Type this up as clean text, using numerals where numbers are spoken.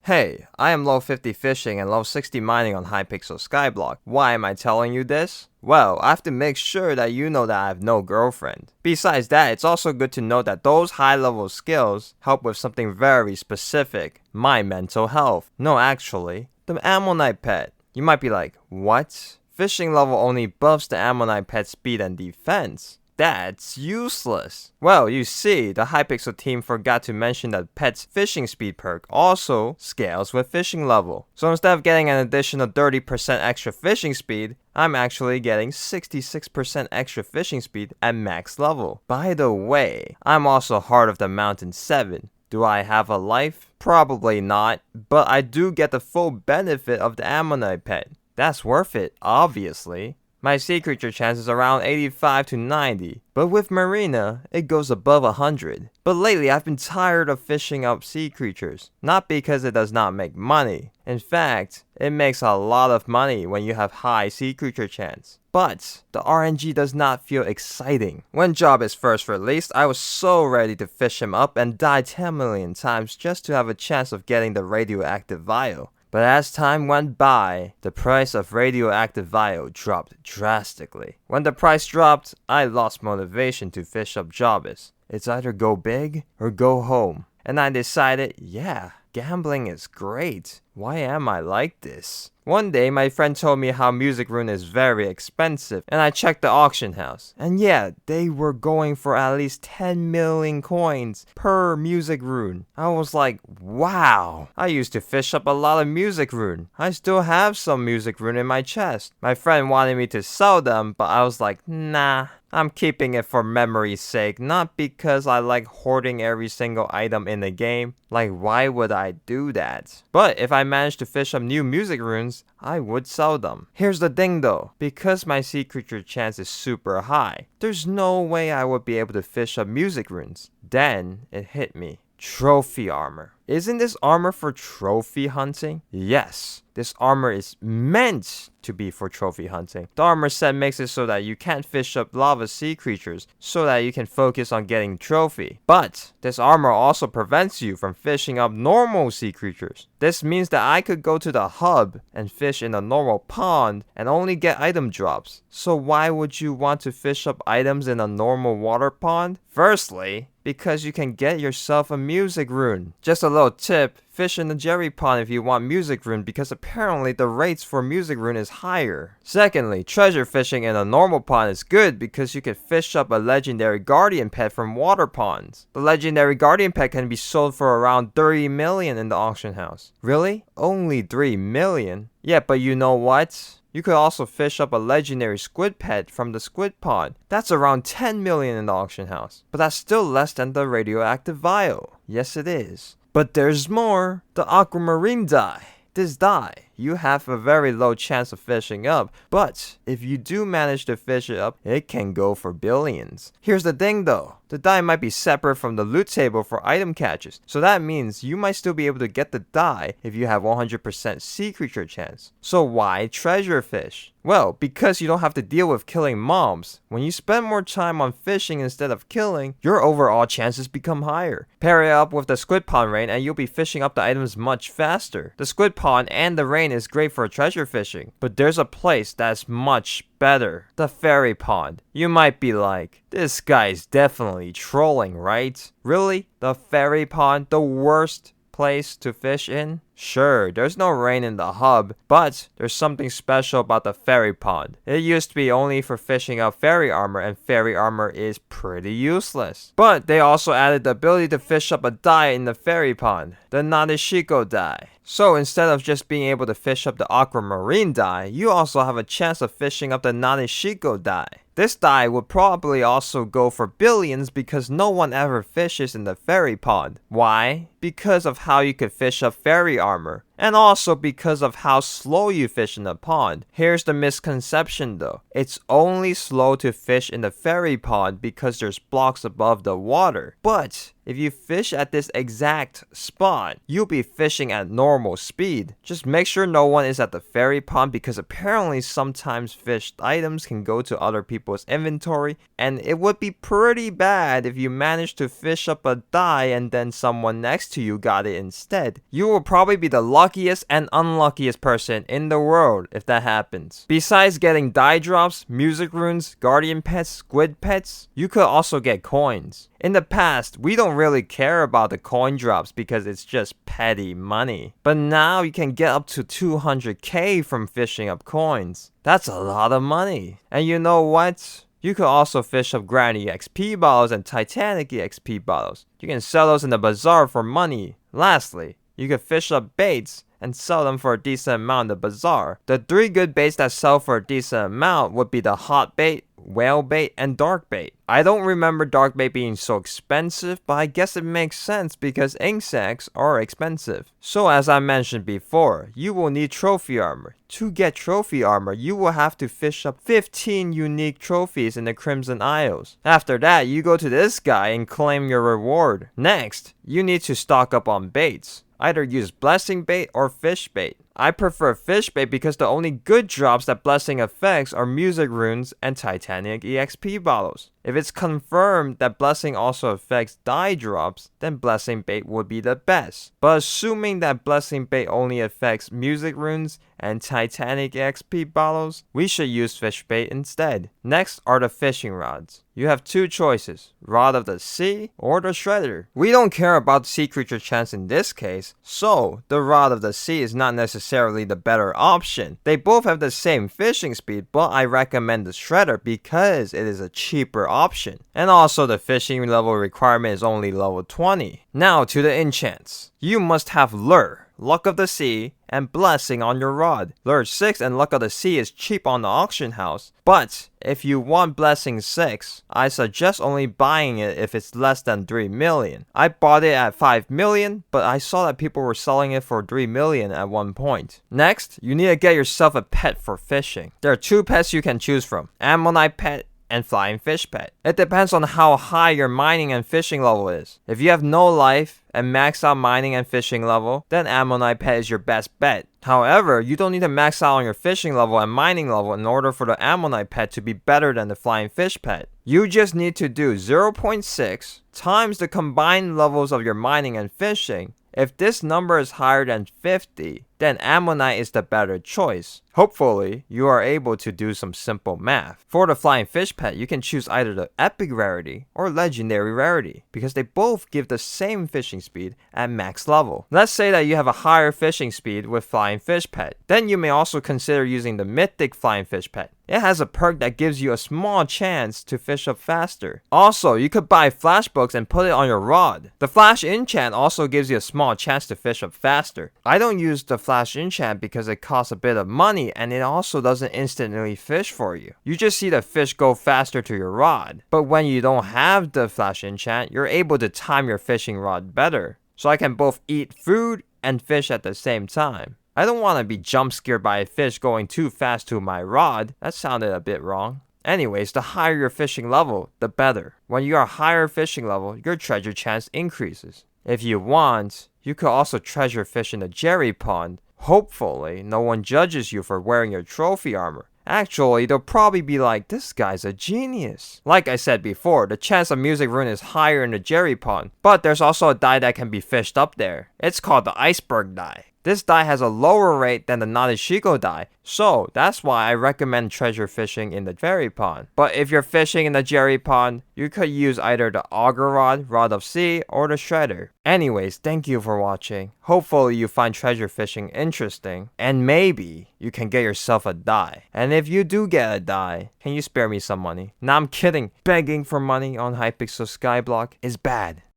Hey, I am low 50 fishing and low 60 mining on Hypixel Skyblock. Why am I telling you this? Well, I have to make sure that you know that I have no girlfriend. Besides that, it's also good to know that those high level skills help with something very specific, my mental health. No, actually, the Ammonite Pet. You might be like, what? Fishing level only buffs the Ammonite Pet speed and defense. That's useless. Well, you see, the Hypixel team forgot to mention that Pet's fishing speed perk also scales with fishing level. So instead of getting an additional 30% extra fishing speed, I'm actually getting 66% extra fishing speed at max level. By the way, I'm also Heart of the Mountain 7. Do I have a life? Probably not, but I do get the full benefit of the Ammonite Pet. That's worth it, obviously. My sea creature chance is around 85 to 90, but with Marina, it goes above 100. But lately, I've been tired of fishing up sea creatures, not because it does not make money. In fact, it makes a lot of money when you have high sea creature chance. But the RNG does not feel exciting. When Job is first released, I was so ready to fish him up and die 10 million times just to have a chance of getting the radioactive vial. But as time went by, the price of radioactive vial dropped drastically. When the price dropped, I lost motivation to fish up Jobs. It's either go big or go home. And I decided, yeah, gambling is great. Why am I like this? One day, my friend told me how music rune is very expensive, and I checked the auction house. And yeah, they were going for at least 10 million coins per music rune. I was like, wow. I used to fish up a lot of music rune. I still have some music rune in my chest. My friend wanted me to sell them, but I was like, nah. I'm keeping it for memory's sake, not because I like hoarding every single item in the game. Like, why would I do that? But if I managed to fish up new music runes, I would sell them. Here's the thing though, because my sea creature chance is super high, there's no way I would be able to fish up music runes. Then it hit me. Trophy armor. Isn't this armor for trophy hunting? Yes, this armor is meant to be for trophy hunting. The armor set makes it so that you can't fish up lava sea creatures so that you can focus on getting trophy. But this armor also prevents you from fishing up normal sea creatures. This means that I could go to the hub and fish in a normal pond and only get item drops. So why would you want to fish up items in a normal water pond? Firstly, because you can get yourself a music rune. Just a little tip, fish in the Jerry pond if you want music rune because apparently the rates for music rune is higher. Secondly, treasure fishing in a normal pond is good because you can fish up a legendary guardian pet from water ponds. The legendary guardian pet can be sold for around 30 million in the auction house. Really? Only 3 million? Yeah, but you know what? You could also fish up a legendary squid pet from the squid pond. That's around 10 million in the auction house. But that's still less than the radioactive vial. Yes, it is. But there's more. The aquamarine dye. This dye, you have a very low chance of fishing up, but if you do manage to fish it up, it can go for billions. Here's the thing though, the dye might be separate from the loot table for item catches, so that means you might still be able to get the dye if you have 100% sea creature chance. So why treasure fish? Well, because you don't have to deal with killing mobs. When you spend more time on fishing instead of killing, your overall chances become higher. Pair it up with the squid pond rain and you'll be fishing up the items much faster. The squid pond and the rain is great for treasure fishing, but there's a place that's much better. The fairy pond. You might be like, this guy's definitely trolling, right? Really? The fairy pond? The worst place to fish in? Sure, there's no rain in the hub, but there's something special about the fairy pond. It used to be only for fishing up fairy armor, and fairy armor is pretty useless. But they also added the ability to fish up a dye in the fairy pond, the Nadeshiko dye. So instead of just being able to fish up the aquamarine dye, you also have a chance of fishing up the Nadeshiko dye. This dye would probably also go for billions because no one ever fishes in the fairy pond. Why? Because of how you could fish up fairy armor, and also because of how slow you fish in the pond. Here's the misconception though. It's only slow to fish in the fairy pond because there's blocks above the water. But if you fish at this exact spot, you'll be fishing at normal speed. Just make sure no one is at the fairy pond because apparently sometimes fished items can go to other people's inventory, and it would be pretty bad if you manage to fish up a dye and then someone next next to you got it instead, you will probably be the luckiest and unluckiest person in the world if that happens. Besides getting die drops, music runes, guardian pets, squid pets, you could also get coins. In the past, we don't really care about the coin drops because it's just petty money. But now you can get up to 200k from fishing up coins. That's a lot of money. And you know what? You could also fish up Grand EXP bottles and Titanic EXP bottles. You can sell those in the bazaar for money. Lastly, you could fish up baits and sell them for a decent amount in the bazaar. The 3 good baits that sell for a decent amount would be the hot bait, whale bait, and dark bait. I don't remember dark bait being so expensive, but I guess it makes sense because ink sacs are expensive. So as I mentioned before, you will need trophy armor. To get trophy armor, you will have to fish up 15 unique trophies in the Crimson Isles. After that, you go to this guy and claim your reward. Next, you need to stock up on baits. Either use blessing bait or fish bait. I prefer fish bait because the only good drops that blessing affects are music runes and Titanic EXP bottles. If it's confirmed that blessing also affects die drops, then blessing bait would be the best. But assuming that blessing bait only affects music runes and Titanic EXP bottles, we should use fish bait instead. Next are the fishing rods. You have 2 choices, Rod of the Sea or the Shredder. We don't care about sea creature chance in this case, so the Rod of the Sea is not necessarily the better option. They both have the same fishing speed, but I recommend the Shredder because it is a cheaper option. And also the fishing level requirement is only level 20. Now to the enchants. You must have Lure, Luck of the Sea, and Blessing on your rod. Lure 6 and Luck of the Sea is cheap on the auction house, but if you want Blessing 6, I suggest only buying it if it's less than 3 million. I bought it at 5 million, but I saw that people were selling it for 3 million at one point. Next, you need to get yourself a pet for fishing. There are 2 pets you can choose from, Ammonite Pet and Flying Fish Pet. It depends on how high your mining and fishing level is. If you have no life and max out mining and fishing level, then Ammonite Pet is your best bet. However, you don't need to max out on your fishing level and mining level in order for the Ammonite Pet to be better than the Flying Fish Pet. You just need to do 0.6 times the combined levels of your mining and fishing. If this number is higher than 50, then Ammonite is the better choice. Hopefully, you are able to do some simple math. For the Flying Fish Pet, you can choose either the Epic Rarity or Legendary Rarity because they both give the same fishing speed at max level. Let's say that you have a higher fishing speed with Flying Fish Pet. Then you may also consider using the Mythic Flying Fish Pet. It has a perk that gives you a small chance to fish up faster. Also, you could buy flash books and put it on your rod. The flash enchant also gives you a small chance to fish up faster. I don't use the flash enchant because it costs a bit of money and it also doesn't instantly fish for you. You just see the fish go faster to your rod. But when you don't have the flash enchant, you're able to time your fishing rod better. So I can both eat food and fish at the same time. I don't want to be jump scared by a fish going too fast to my rod. That sounded a bit wrong. Anyways, the higher your fishing level, the better. When you are higher fishing level, your treasure chance increases. If you want, you could also treasure fish in the Jerry Pond. Hopefully, no one judges you for wearing your trophy armor. Actually, they'll probably be like, this guy's a genius. Like I said before, the chance of music rune is higher in the Jerry Pond, but there's also a die that can be fished up there. It's called the iceberg die. This die has a lower rate than the Nadeshiko die, so that's why I recommend treasure fishing in the Jerry Pond. But if you're fishing in the Jerry Pond, you could use either the Auger Rod, Rod of Sea, or the Shredder. Anyways, thank you for watching. Hopefully you find treasure fishing interesting, and maybe you can get yourself a die. And if you do get a die, can you spare me some money? Nah, I'm kidding. Begging for money on Hypixel Skyblock is bad.